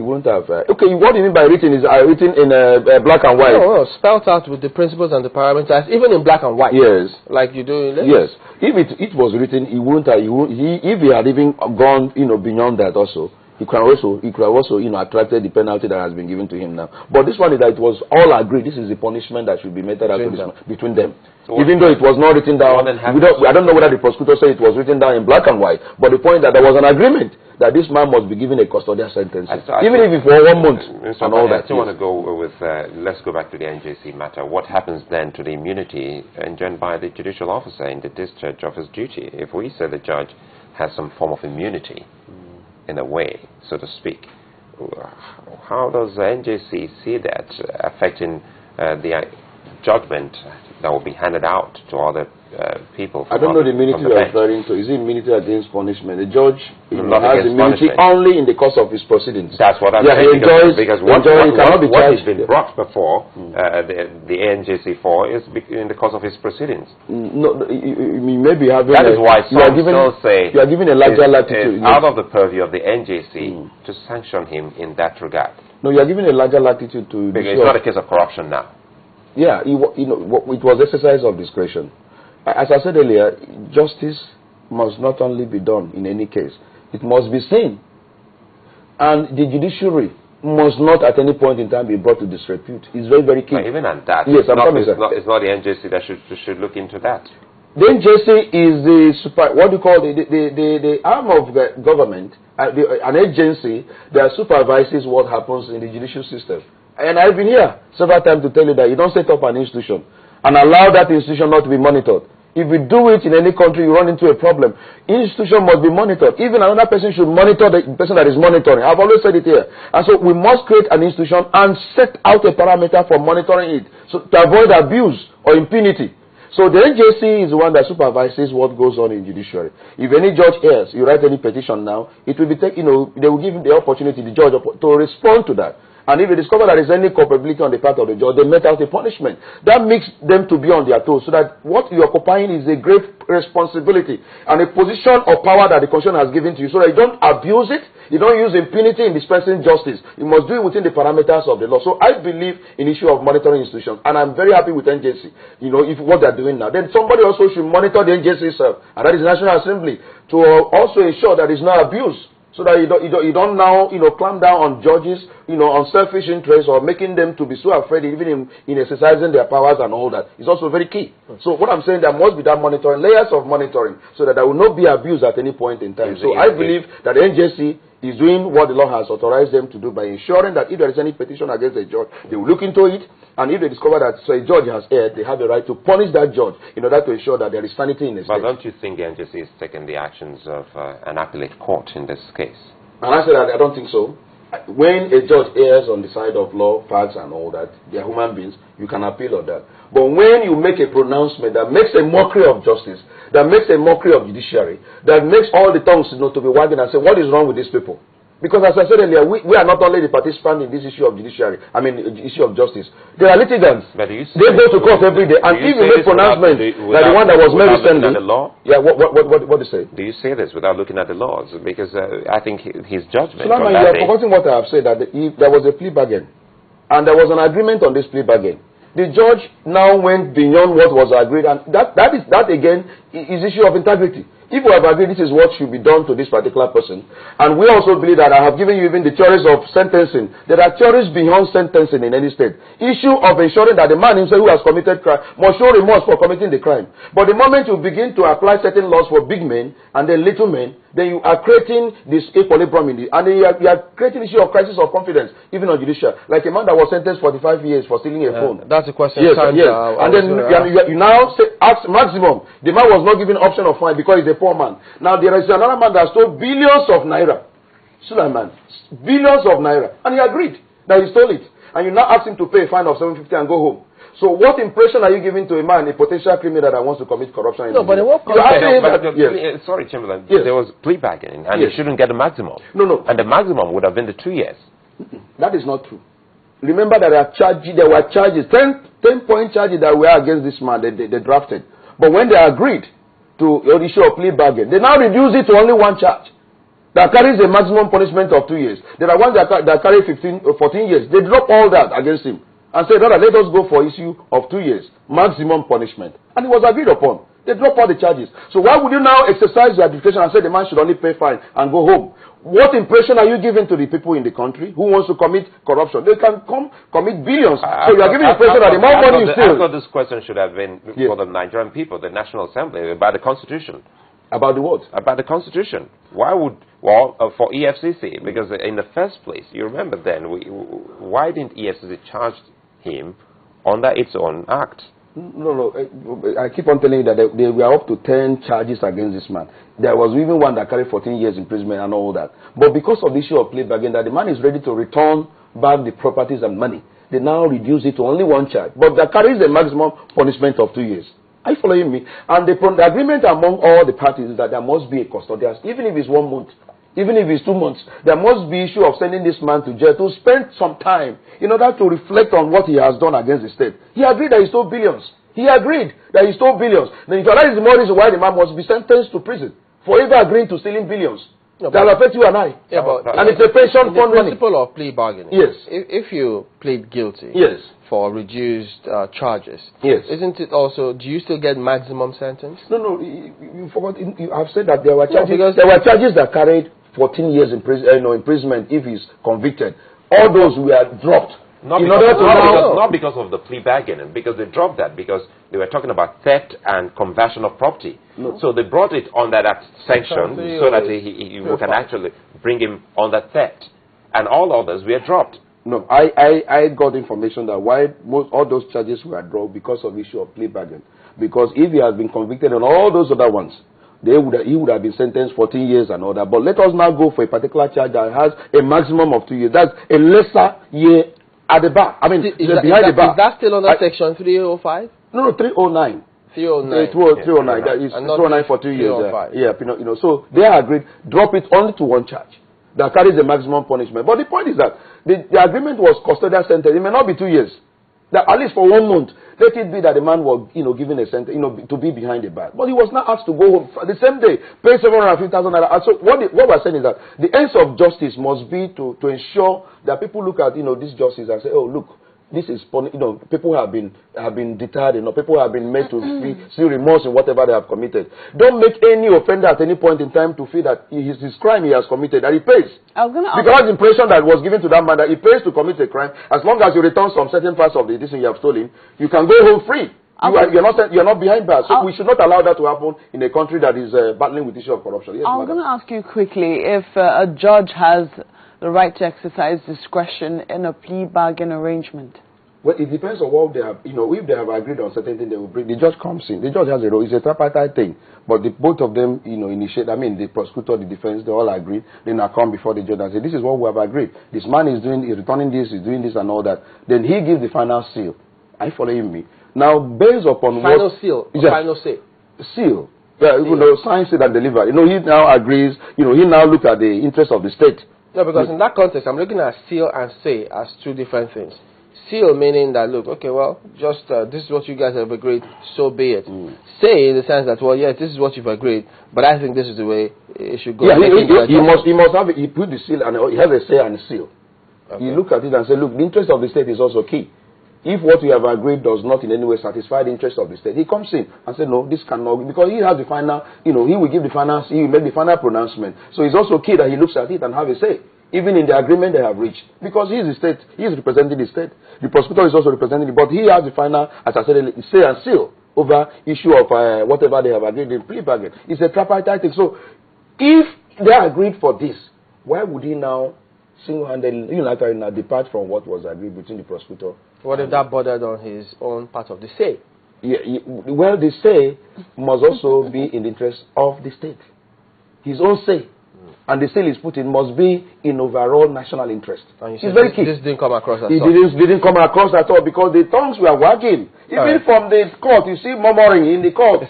He wouldn't have. Okay, what do you mean by written? Is written in black and white? No, spelled out with the principles and the parameters, even in black and white. Yes. Like you do in Lagos. Yes. If it was written, he wouldn't have. If he had even gone, beyond that also. He could have also, attracted the penalty that has been given to him now. But this one is that it was all agreed. This is the punishment that should be meted out between them. So even though it was not written down, I don't know whether the prosecutor said it was written down in black and white. But the point that there was an agreement that this man must be given a custodial sentence, even if it's for 1 month and all that. I still want to go with. Let's go back to the NJC matter. What happens then to the immunity enjoined by the judicial officer in the discharge of his duty? If we say the judge has some form of immunity, in a way, so to speak, how does the NJC see that affecting the judgment that will be handed out to other people? I don't know the immunity you're referring to. Is it immunity against punishment? The judge has immunity only in the course of his proceedings. That's what I'm saying. Because what has been brought before the NJC for is in the course of his proceedings. No, you may be having. That is why some still say you are given a larger latitude. It's out of the purview of the NJC to sanction him in that regard. No, you are given a larger latitude to. Because it's not a case of corruption now. Yeah, it was exercise of discretion. As I said earlier, justice must not only be done in any case, it must be seen. And the judiciary must not at any point in time be brought to disrepute. It's very, very key. But even at that, yes, it's not the NJC that should look into that. The NJC is the arm of the government, an agency that supervises what happens in the judicial system. And I've been here several times to tell you that you don't set up an institution and allow that institution not to be monitored. If you do it in any country, you run into a problem. Institution must be monitored. Even another person should monitor the person that is monitoring. I've always said it here. And so we must create an institution and set out a parameter for monitoring it, so to avoid abuse or impunity. So the NJC is the one that supervises what goes on in judiciary. If any judge errs, you write any petition now, it will be they will give him the opportunity, the judge, to respond to that. And if they discover that there is any culpability on the part of the judge, they met out a punishment. That makes them to be on their toes, so that what you're occupying is a great responsibility and a position of power that the Constitution has given to you, so that you don't abuse it, you don't use impunity in dispensing justice. You must do it within the parameters of the law. So I believe in the issue of monitoring institutions, and I'm very happy with NJC, if what they're doing now. Then somebody also should monitor the NJC itself, and that is the National Assembly, to also ensure that there is no abuse. So that you don't now clamp down on judges on selfish interests or making them to be so afraid even in exercising their powers and all that. It's also very key. So what I'm saying, there must be that monitoring, layers of monitoring, so that there will not be abuse at any point in time. So I believe that the NJC is doing what the law has authorized them to do by ensuring that if there is any petition against a judge, they will look into it, and if they discover that a judge has erred, they have the right to punish that judge in order to ensure that there is sanity in the state. But don't you think the NJC is taking the actions of an appellate court in this case? And I said that I don't think so. When a judge errs on the side of law, facts and all that, they are human beings, you can appeal on that. But when you make a pronouncement that makes a mockery of justice, that makes a mockery of judiciary, that makes all the tongues to be wagging and say, what is wrong with these people? Because as I said earlier, we are not only the participant in this issue of judiciary, the issue of justice. There are litigants. They go to court every day. And if you make pronouncement like the one that was made recently. Yeah, what do you say? Do you say this without looking at the laws? Because I think his judgment. Sulaiman, you have forgotten what I have said, that there was a plea bargain. And there was an agreement on this plea bargain. The judge now went beyond what was agreed, and that again is issue of integrity. If we have agreed this is what should be done to this particular person, and we also believe that I have given you even the theories of sentencing. There are theories beyond sentencing in any state. Issue of ensuring that the man himself who has committed crime must show remorse for committing the crime. But the moment you begin to apply certain laws for big men and then little men, then you are creating this equilibrium and then you are creating issue of crisis of confidence, even on judicial. Like a man that was sentenced 45 years for stealing a phone. That's a question. Yes. And then you now say, ask maximum. The man was not given option of fine because he's a poor man. Now there is another man that stole billions of naira. Sulaiman, billions of naira, and he agreed that he stole it. And you now ask him to pay a fine of 750 and go home. So what impression are you giving to a man, a potential criminal that wants to commit corruption? No, but in what context? Sorry, Chamberlain. Yes. There was plea bargaining, and he shouldn't get a maximum. No. And the maximum would have been the 2 years. That is not true. Remember that there were charges, 10-point charges that were against this man. They drafted, but when they agreed to the issue of plea bargain, they now reduced it to only one charge. that carries a maximum punishment of 2 years. There are ones that carry 15 or 14 years. They drop all that against him and say, rather, let us go for issue of 2 years, maximum punishment. And it was agreed upon. They drop all the charges. So why would you now exercise your discretion and say the man should only pay fine and go home? What impression are you giving to the people in the country who wants to commit corruption? They can commit billions. So you are giving the impression that the more money you steal. I thought this question should have been for the Nigerian people, the National Assembly, about the Constitution. About the what? About the Constitution. Why would, for EFCC, because in the first place, you remember then, why didn't EFCC charge him under its own act? No. I keep on telling you that they were up to 10 charges against this man. There was even one that carried 14 years imprisonment and all that. But because of the issue of plea bargain, that the man is ready to return back the properties and money, they now reduce it to only one charge. But that carries a maximum punishment of 2 years. Are you following me? And the agreement among all the parties is that there must be a custodian, even if it's 1 month. Even if it's 2 months, there must be issue of sending this man to jail to spend some time in order to reflect on what he has done against the state. He agreed that he stole billions. He agreed that he stole billions. Then if you realize the more reason why the man must be sentenced to prison for ever agreeing to stealing billions. That will affect you and I. Yeah, but and it's a pension fund money. The principle of plea bargaining. Yes. If you plead guilty. Yes. For reduced charges. Yes. Isn't it also? Do you still get maximum sentence? No. You forgot. I've said that there were charges. There were charges that carried 14 years imprisonment if he's convicted. All those were dropped. Not because of the plea bargaining, because they dropped that because they were talking about theft and conversion of property. No. So they brought it on that section so that we can actually bring him on that theft. And all others were dropped. No, I got information that why all those charges were dropped because of issue of plea bargain. Because if he has been convicted on all those other ones, he would have been sentenced 14 years and all that. But let us now go for a particular charge that has a maximum of 2 years. That's a lesser year at the bar. I mean, behind the bar. Is that still under section 305? No, 309. 309. 309. That is 309 for 2 years. So they agreed, drop it only to one charge that carries the maximum punishment. But the point is that the agreement was custodial sentence. It may not be 2 years. That at least for 1 month, let it be that the man was, given a sentence, to be behind the bar. But he was not asked to go home the same day, pay 750,000 naira. So what we're saying is that the ends of justice must be to ensure that people look at, this justice and say, oh, look, this is, people have been deterred, people have been made to see remorse in whatever they have committed. Don't make any offender at any point in time to feel that his crime he has committed, that he pays. Because the impression that was given to that man that he pays to commit a crime, as long as you return some certain parts of the thing you have stolen, you can go home free. You're not behind bars. So we should not allow that to happen in a country that is battling with the issue of corruption. Yes, I'm going to ask you quickly if a judge has the right to exercise discretion in a plea bargain arrangement. Well, it depends on what they have, if they have agreed on certain things, they will bring, the judge comes in. The judge has a role. It's a tripartite thing. But both of them, initiate, the prosecutor, the defense, they all agree. Then I come before the judge and say, this is what we have agreed. This man is returning this, he's doing this and all that. Then he gives the final seal. Are you following me? Now, based upon final seal, final say. Seal. Yeah, sign, seal and deliver. He now agrees, he now looks at the interest of the state. No, because in that context, I'm looking at seal and say as two different things. Seal meaning that, look, okay, well, just this is what you guys have agreed, so be it. Say in the sense that, well, yes, this is what you've agreed, but I think this is the way it should go. Yeah, he must have, he put the seal and he has a say and a seal. Okay. You look at it and say, look, the interest of the state is also key. If what we have agreed does not in any way satisfy the interest of the state, he comes in and says, no, this cannot, because he has the final, he will give the final, he will make the final pronouncement. So it's also key that he looks at it and have a say, even in the agreement they have reached. Because he is the state, he is representing the state. The prosecutor is also representing it, but he has the final, as I said, say and seal over issue of whatever they have agreed in plea bargain. It's a tripartite thing. So if they agreed for this, why would he now single-handedly, unilaterally depart from what was agreed between the prosecutor? What if that bordered on his own part of the say? Yeah, well, the say must also be in the interest of the state. His own say. And the seal is put in must be in overall national interest. It's very key. This didn't come across at all. It didn't come across at all because the tongues were wagging. Even from the court, you see murmuring in the court.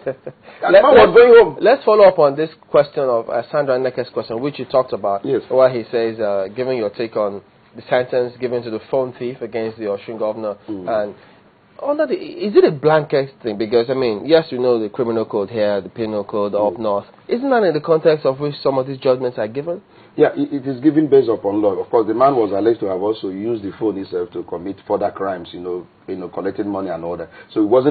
Let's follow up on this question of Sandra Neke's question, which you talked about. Yes. Where he says, giving your take on the sentence given to the phone thief against the Osun governor. And Is it a blanket thing? Because, I mean, yes, you know the criminal code here, the penal code up north. Isn't that in the context of which some of these judgments are given? Yeah, it is given based upon law. Of course, the man was alleged to have also used the phone himself to commit further crimes, collecting money and all that. So it wasn't